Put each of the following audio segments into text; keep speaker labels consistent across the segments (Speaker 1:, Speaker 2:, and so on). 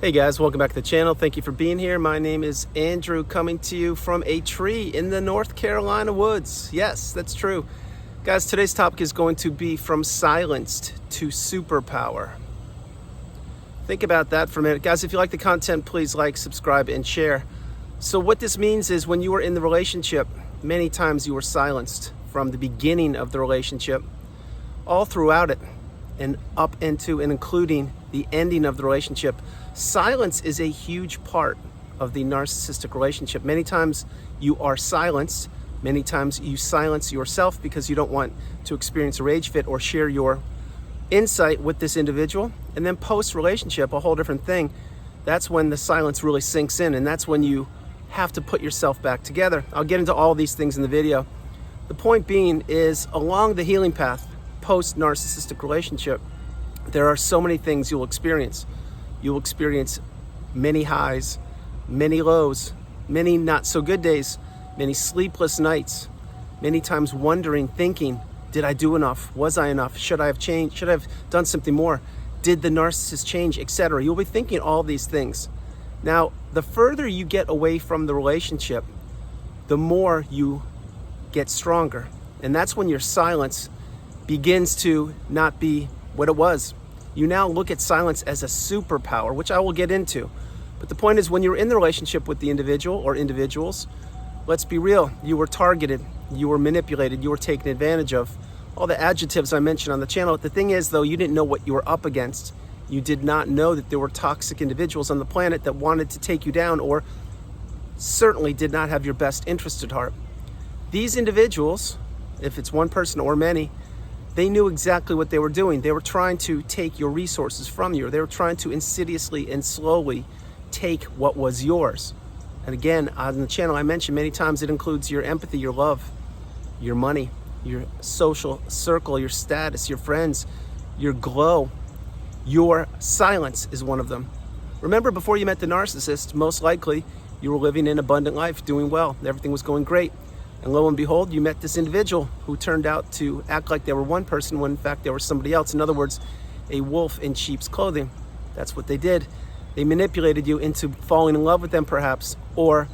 Speaker 1: Hey guys, welcome back to the channel. Thank you for being here. My name is Andrew, coming to you from a tree in the North Carolina woods. Yes, that's true. Guys, today's topic is going to be from silenced to superpower. Think about that for a minute. Guys, if you like the content, please like, subscribe, and share. So what this means is when you were in the relationship, many times you were silenced from the beginning of the relationship, all throughout it, and up into and including the ending of the relationship. Silence is a huge part of the narcissistic relationship. Many times you are silenced. Many times you silence yourself because you don't want to experience a rage fit or share your insight with this individual. And then post-relationship, a whole different thing. That's when the silence really sinks in, and that's when you have to put yourself back together. I'll get into all these things in the video. The point being is, along the healing path, post-narcissistic relationship, there are so many things you'll experience. You'll experience many highs, many lows, many not so good days, many sleepless nights, many times wondering, thinking, did I do enough? Was I enough? Should I have changed? Should I have done something more? Did the narcissist change, etc.? You'll be thinking all these things. Now, the further you get away from the relationship, the more you get stronger. And that's when your silence begins to not be what it was. You now look at silence as a superpower, which I will get into. But the point is, when you're in the relationship with the individual or individuals, let's be real, you were targeted, you were manipulated, you were taken advantage of. All the adjectives I mentioned on the channel. The thing is, though, you didn't know what you were up against. You did not know that there were toxic individuals on the planet that wanted to take you down, or certainly did not have your best interest at heart. These individuals, if it's one person or many, they knew exactly what they were doing. They were trying to take your resources from you. They were trying to insidiously and slowly take what was yours. And again, on the channel I mentioned many times, it includes your empathy, your love, your money, your social circle, your status, your friends, your glow. Your silence is one of them. Remember, before you met the narcissist, most likely you were living an abundant life, doing well. Everything was going great. And lo and behold, you met this individual who turned out to act like they were one person when in fact they were somebody else. In other words, a wolf in sheep's clothing. That's what they did. They manipulated you into falling in love with them, perhaps, or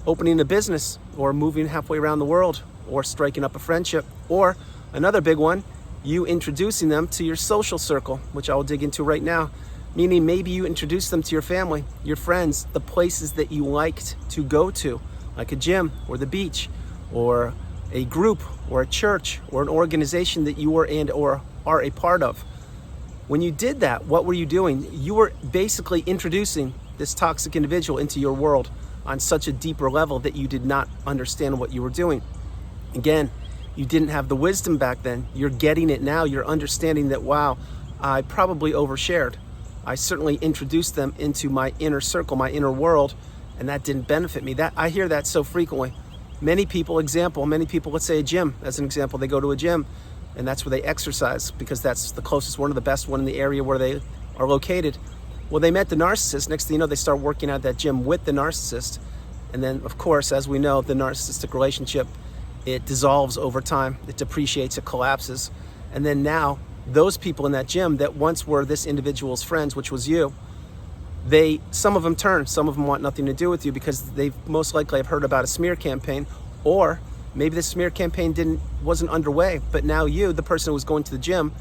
Speaker 1: opening a business, or moving halfway around the world, or striking up a friendship, or another big one, you introducing them to your social circle, which I will dig into right now. Meaning maybe you introduced them to your family, your friends, the places that you liked to go to, like a gym or the beach, or a group, or a church, or an organization that you were in or are a part of. When you did that, what were you doing? You were basically introducing this toxic individual into your world on such a deeper level that you did not understand what you were doing. Again, you didn't have the wisdom back then. You're getting it now. You're understanding that, wow, I probably overshared. I certainly introduced them into my inner circle, my inner world, and that didn't benefit me. I hear that so frequently. Many people, let's say a gym, as an example, they go to a gym and that's where they exercise because that's the closest one, or the best one in the area where they are located. Well, they met the narcissist. Next thing you know, they start working at that gym with the narcissist. And then, of course, as we know, the narcissistic relationship, it dissolves over time. It depreciates, it collapses. And then now, those people in that gym that once were this individual's friends, which was you, some of them turn, some of them want nothing to do with you because they most likely have heard about a smear campaign, or maybe the smear campaign wasn't underway, but now you, the person who was going to the gym,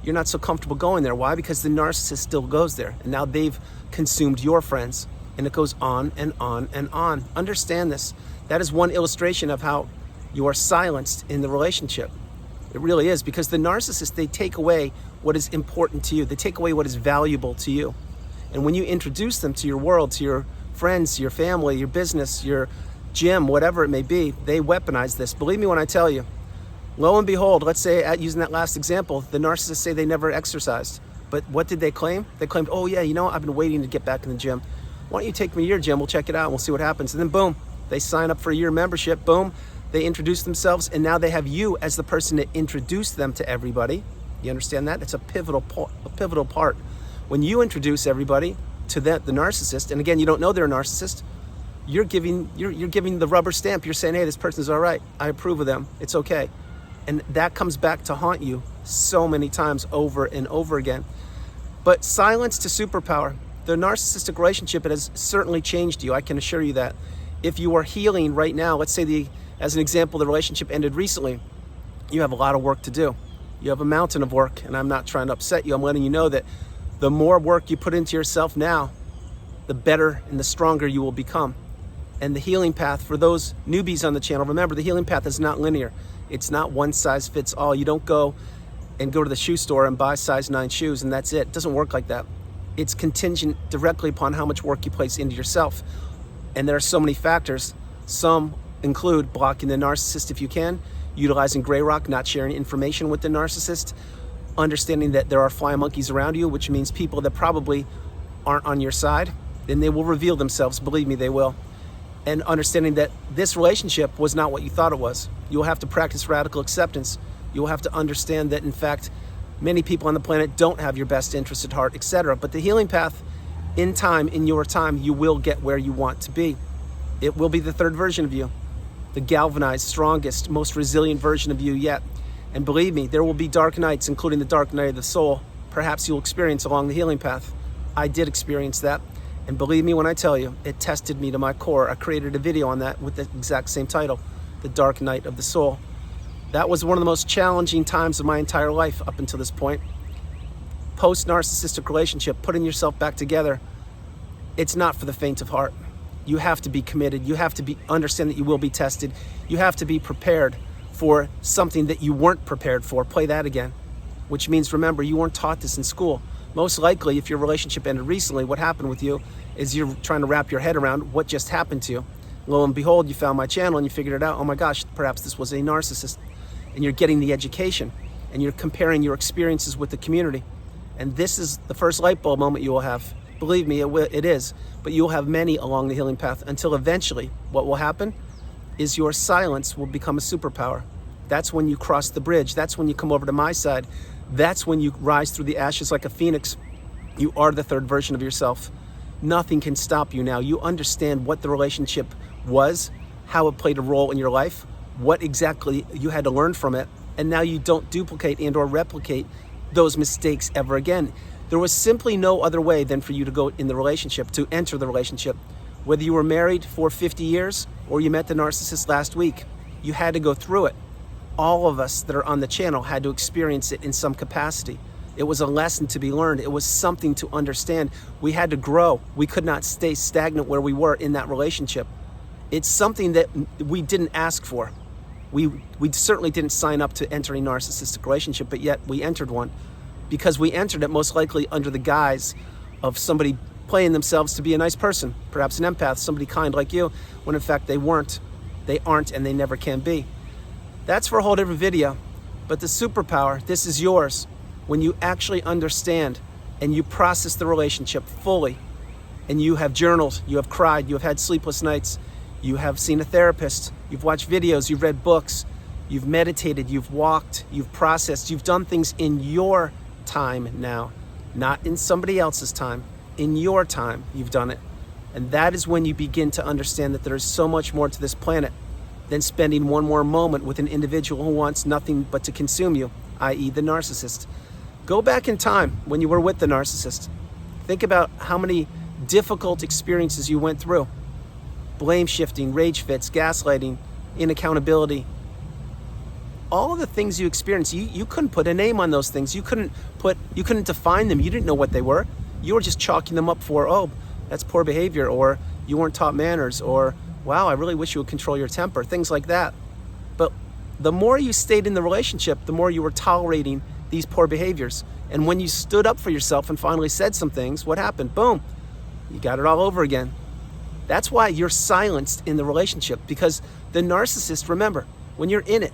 Speaker 1: you're not so comfortable going there. Why? Because the narcissist still goes there, and now they've consumed your friends, and it goes on and on and on. Understand this. That is one illustration of how you are silenced in the relationship. It really is, because the narcissist, they take away what is important to you. They take away what is valuable to you. And when you introduce them to your world, to your friends, your family, your business, your gym, whatever it may be, they weaponize this. Believe me when I tell you. Lo and behold, let's say, using that last example, the narcissists say they never exercised. But what did they claim? They claimed, oh yeah, you know, I've been waiting to get back in the gym. Why don't you take me to your gym? We'll check it out and we'll see what happens. And then boom, they sign up for a year membership. Boom, they introduce themselves, and now they have you as the person that introduced them to everybody. You understand that? It's a pivotal part. When you introduce everybody to the narcissist, and again, you don't know they're a narcissist, you're giving the rubber stamp. You're saying, hey, this person's all right. I approve of them. It's okay. And that comes back to haunt you so many times over and over again. But silence to superpower. The narcissistic relationship, it has certainly changed you. I can assure you that. If you are healing right now, let's say as an example, the relationship ended recently, you have a lot of work to do. You have a mountain of work, and I'm not trying to upset you. I'm letting you know that the more work you put into yourself now, the better and the stronger you will become. And the healing path, for those newbies on the channel, remember, the healing path is not linear. It's not one size fits all. You don't go to the shoe store and buy size 9 shoes and that's it. It doesn't work like that. It's contingent directly upon how much work you place into yourself. And there are so many factors. Some include blocking the narcissist if you can, utilizing gray rock, not sharing information with the narcissist, understanding that there are fly monkeys around you, which means people that probably aren't on your side, and they will reveal themselves, believe me, they will. And understanding that this relationship was not what you thought it was. You'll have to practice radical acceptance. You'll have to understand that, in fact, many people on the planet don't have your best interest at heart, etc. But the healing path, in time, in your time, you will get where you want to be. It will be the third version of you, the galvanized, strongest, most resilient version of you yet. And believe me, there will be dark nights, including the dark night of the soul, perhaps you'll experience along the healing path. I did experience that. And believe me when I tell you, it tested me to my core. I created a video on that with the exact same title, The Dark Night of the Soul. That was one of the most challenging times of my entire life up until this point. Post-narcissistic relationship, putting yourself back together, it's not for the faint of heart. You have to be committed. You have to understand that you will be tested. You have to be prepared for something that you weren't prepared for. Play that again. Which means, remember, you weren't taught this in school. Most likely, if your relationship ended recently, what happened with you is you're trying to wrap your head around what just happened to you. Lo and behold, you found my channel and you figured it out. Oh my gosh, perhaps this was a narcissist. And you're getting the education and you're comparing your experiences with the community. And this is the first light bulb moment you will have. Believe me, it is. But you'll have many along the healing path until eventually what will happen is your silence will become a superpower. That's when you cross the bridge. That's when you come over to my side. That's when you rise through the ashes like a phoenix. You are the third version of yourself. Nothing can stop you now. You understand what the relationship was, how it played a role in your life, what exactly you had to learn from it, and now you don't duplicate and or replicate those mistakes ever again. There was simply no other way than for you to go in the relationship, to enter the relationship. Whether you were married for 50 years or you met the narcissist last week, you had to go through it. All of us that are on the channel had to experience it in some capacity. It was a lesson to be learned. It was something to understand. We had to grow. We could not stay stagnant where we were in that relationship. It's something that we didn't ask for. We certainly didn't sign up to enter a narcissistic relationship, but yet we entered one because we entered it most likely under the guise of somebody playing themselves to be a nice person, perhaps an empath, somebody kind like you, when in fact they weren't, they aren't, and they never can be. That's for a whole different video. But the superpower, this is yours. When you actually understand and you process the relationship fully, and you have journaled, you have cried, you have had sleepless nights, you have seen a therapist, you've watched videos, you've read books, you've meditated, you've walked, you've processed, you've done things in your time now, not in somebody else's time, in your time you've done it. And that is when you begin to understand that there is so much more to this planet than spending one more moment with an individual who wants nothing but to consume you, i.e. the narcissist. Go back in time when you were with the narcissist. Think about how many difficult experiences you went through. Blame shifting, rage fits, gaslighting, inaccountability. All of the things you experienced, you couldn't put a name on those things. You couldn't define them. You didn't know what they were. You were just chalking them up for, oh, that's poor behavior, or you weren't taught manners, or wow, I really wish you would control your temper, things like that. But the more you stayed in the relationship, the more you were tolerating these poor behaviors. And when you stood up for yourself and finally said some things, what happened? Boom, you got it all over again. That's why you're silenced in the relationship, because the narcissist, remember, when you're in it,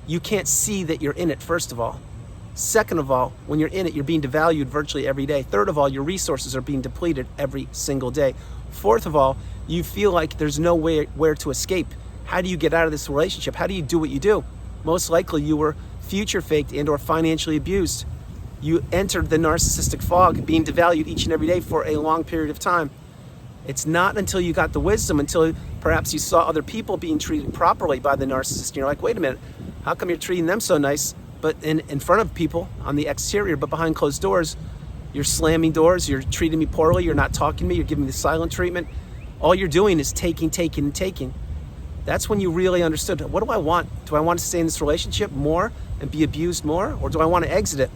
Speaker 1: you can't see that you're in it, first of all. Second of all, when you're in it, you're being devalued virtually every day. Third of all, your resources are being depleted every single day. Fourth of all, you feel like there's no way where to escape. How do you get out of this relationship? How do you do what you do? Most likely you were future faked and or financially abused. You entered the narcissistic fog, being devalued each and every day for a long period of time. It's not until you got the wisdom, until perhaps you saw other people being treated properly by the narcissist, and you're like, wait a minute, how come you're treating them so nice, but in front of people on the exterior, but behind closed doors, You're slamming doors, you're treating me poorly, you're not talking to me, you're giving me the silent treatment. All you're doing is taking, and taking. That's when you really understood, what do I want? Do I want to stay in this relationship more and be abused more? Or do I want to exit it?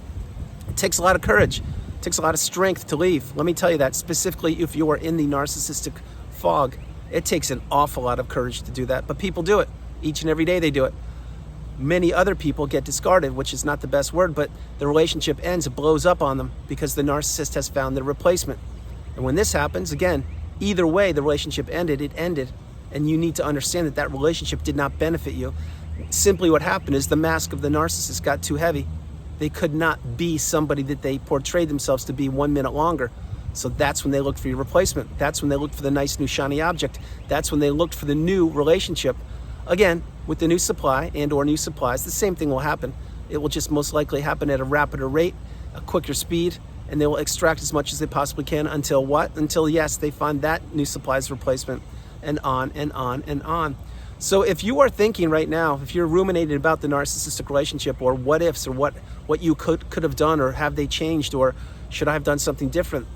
Speaker 1: It takes a lot of courage. It takes a lot of strength to leave. Let me tell you that, specifically if you are in the narcissistic fog, it takes an awful lot of courage to do that. But people do it. Each and every day they do it. Many other people get discarded, which is not the best word, but the relationship ends, it blows up on them because the narcissist has found their replacement. And when this happens, again, either way the relationship ended, it ended. And you need to understand that that relationship did not benefit you. Simply what happened is the mask of the narcissist got too heavy. They could not be somebody that they portrayed themselves to be 1 minute longer. So that's when they looked for your replacement. That's when they looked for the nice new shiny object. That's when they looked for the new relationship. Again, with the new supply and or new supplies, the same thing will happen. It will just most likely happen at a rapider rate, a quicker speed, and they will extract as much as they possibly can until what? Until, yes, they find that new supply's replacement, and on and on and on. So if you are thinking right now, if you're ruminating about the narcissistic relationship or what ifs or what you could have done, or have they changed, or should I have done something different?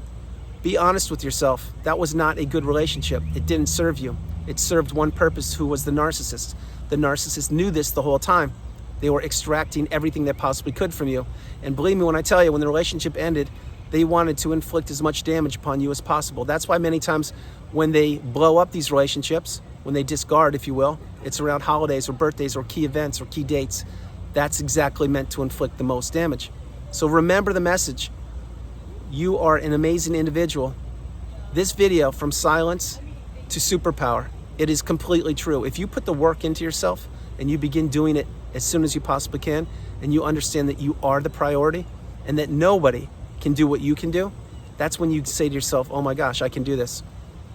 Speaker 1: Be honest with yourself. That was not a good relationship. It didn't serve you. It served one purpose, who was the narcissist. The narcissist knew this the whole time. They were extracting everything they possibly could from you. And believe me when I tell you, when the relationship ended, they wanted to inflict as much damage upon you as possible. That's why many times when they blow up these relationships, when they discard, if you will, it's around holidays or birthdays or key events or key dates. That's exactly meant to inflict the most damage. So remember the message. You are an amazing individual. This video, from silence to superpower, it is completely true. If you put the work into yourself and you begin doing it as soon as you possibly can, and you understand that you are the priority and that nobody can do what you can do, that's when you say to yourself, oh my gosh, I can do this.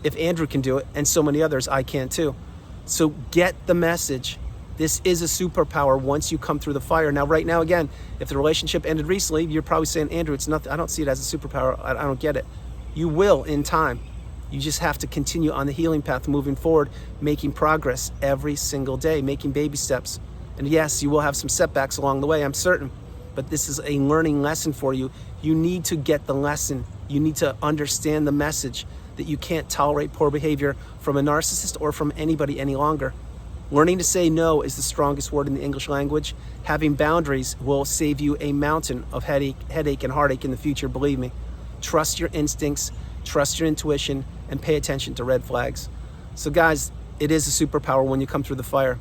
Speaker 1: If Andrew can do it, and so many others, I can too. So get the message. This is a superpower once you come through the fire. Now, right now, again, if the relationship ended recently, you're probably saying, Andrew, it's nothing. I don't see it as a superpower. I don't get it. You will in time. You just have to continue on the healing path, moving forward, making progress every single day, making baby steps. And yes, you will have some setbacks along the way, I'm certain. But this is a learning lesson for you. You need to get the lesson. You need to understand the message that you can't tolerate poor behavior from a narcissist or from anybody any longer. Learning to say no is the strongest word in the English language. Having boundaries will save you a mountain of headache and heartache in the future, believe me. Trust your instincts, trust your intuition, and pay attention to red flags. So guys, it is a superpower when you come through the fire.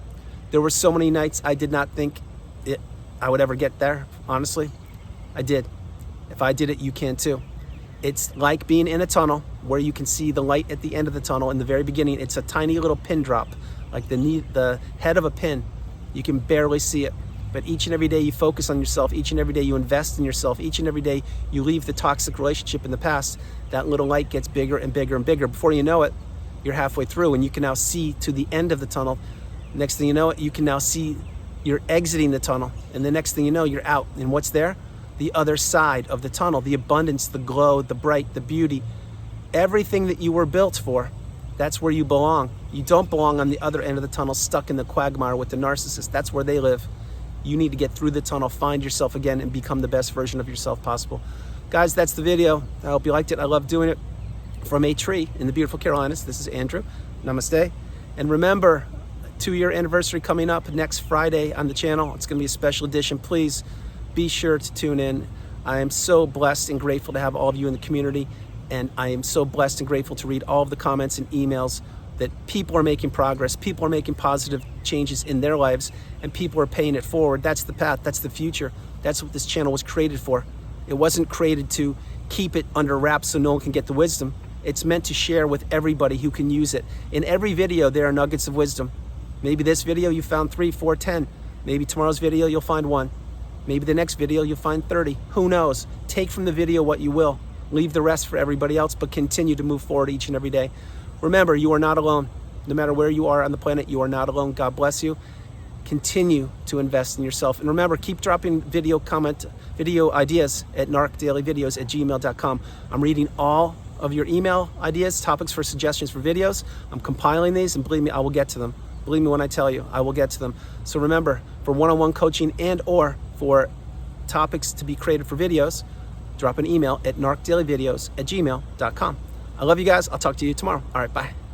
Speaker 1: There were so many nights I did not think I would ever get there, honestly. I did. If I did it, you can too. It's like being in a tunnel where you can see the light at the end of the tunnel. In the very beginning, it's a tiny little pin drop, like the head of a pin. You can barely see it. But each and every day you focus on yourself. Each and every day you invest in yourself. Each and every day you leave the toxic relationship in the past. That little light gets bigger and bigger and bigger. Before you know it, you're halfway through and you can now see to the end of the tunnel. Next thing you know it, you can now see you're exiting the tunnel. And the next thing you know, you're out. And what's there? The other side of the tunnel, the abundance, the glow, the bright, the beauty, everything that you were built for. That's where you belong. You don't belong on the other end of the tunnel, stuck in the quagmire with the narcissist. That's where they live. You need to get through the tunnel, find yourself again, and become the best version of yourself possible. Guys, that's the video. I hope you liked it. I love doing it. From a tree in the beautiful Carolinas, this is Andrew. Namaste. And remember, 2-year anniversary coming up next Friday on the channel. It's going to be a special edition. Please be sure to tune in. I am so blessed and grateful to have all of you in the community, and I am so blessed and grateful to read all of the comments and emails that people are making progress, people are making positive changes in their lives, and people are paying it forward. That's the path, that's the future. That's what this channel was created for. It wasn't created to keep it under wraps so no one can get the wisdom. It's meant to share with everybody who can use it. In every video, there are nuggets of wisdom. Maybe this video you found 3, 4, 10. Maybe tomorrow's video you'll find 1. Maybe the next video you'll find 30. Who knows? Take from the video what you will. Leave the rest for everybody else, but continue to move forward each and every day. Remember, you are not alone. No matter where you are on the planet, you are not alone. God bless you. Continue to invest in yourself. And remember, keep dropping video ideas at narcdailyvideos@gmail.com. I'm reading all of your email ideas, topics for suggestions for videos. I'm compiling these, and believe me, I will get to them. Believe me when I tell you, I will get to them. So remember, for one-on-one coaching and or for topics to be created for videos, drop an email at narcdailyvideos@gmail.com. I love you guys. I'll talk to you tomorrow. All right, bye.